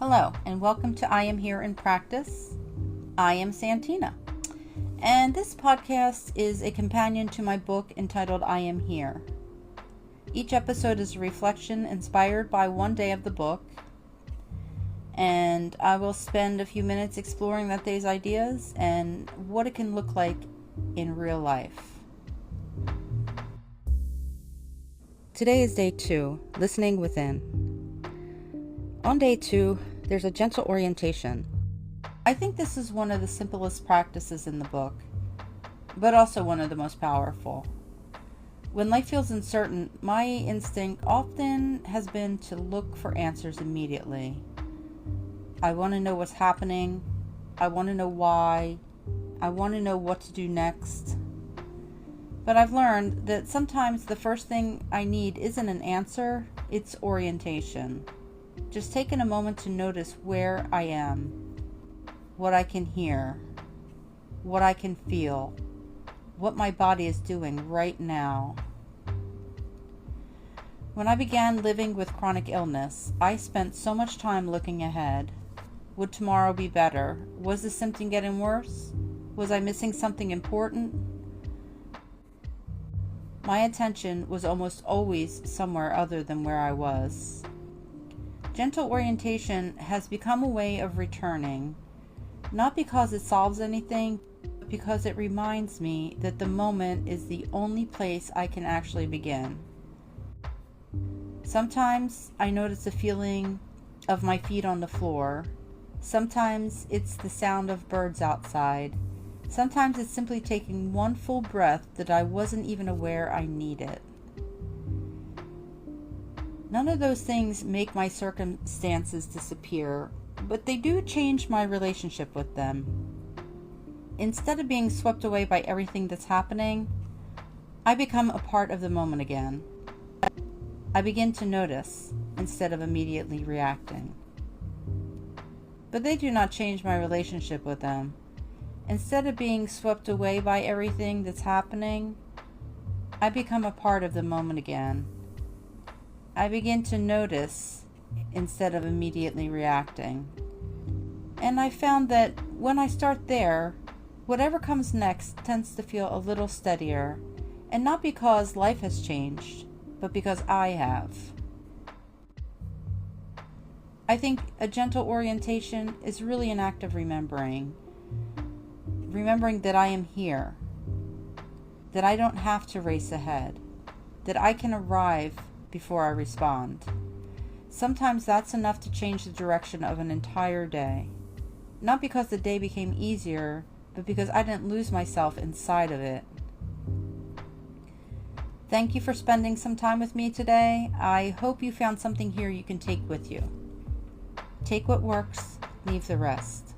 Hello, and welcome to I Am Here in Practice. I am Santina, and this podcast is a companion to my book entitled I Am Here. Each episode is a reflection inspired by one day of the book, and I will spend a few minutes exploring that day's ideas and what it can look like in real life. Today is day 2, listening within. On day 2, there's a gentle orientation. I think this is one of the simplest practices in the book, but also one of the most powerful. When life feels uncertain, my instinct often has been to look for answers immediately. I want to know what's happening. I want to know why. I want to know what to do next. But I've learned that sometimes the first thing I need isn't an answer, it's orientation. Just taking a moment to notice where I am, what I can hear, what I can feel, what my body is doing right now. When I began living with chronic illness, I spent so much time looking ahead. Would tomorrow be better? Was the symptom getting worse? Was I missing something important? My attention was almost always somewhere other than where I was. Gentle orientation has become a way of returning, not because it solves anything, but because it reminds me that the moment is the only place I can actually begin. Sometimes I notice the feeling of my feet on the floor. Sometimes it's the sound of birds outside. Sometimes it's simply taking one full breath that I wasn't even aware I needed. None of those things make my circumstances disappear, but they do change my relationship with them. Instead of being swept away by everything that's happening, I become a part of the moment again. I begin to notice instead of immediately reacting. But they do not change my relationship with them. Instead of being swept away by everything that's happening, I become a part of the moment again. I begin to notice instead of immediately reacting. And I found that when I start there, whatever comes next tends to feel a little steadier, and not because life has changed, but because I have. I think a gentle orientation is really an act of remembering that I am here, that I don't have to race ahead, that I can arrive before I respond. Sometimes that's enough to change the direction of an entire day. Not because the day became easier, but because I didn't lose myself inside of it. Thank you for spending some time with me today. I hope you found something here you can take with you. Take what works, leave the rest.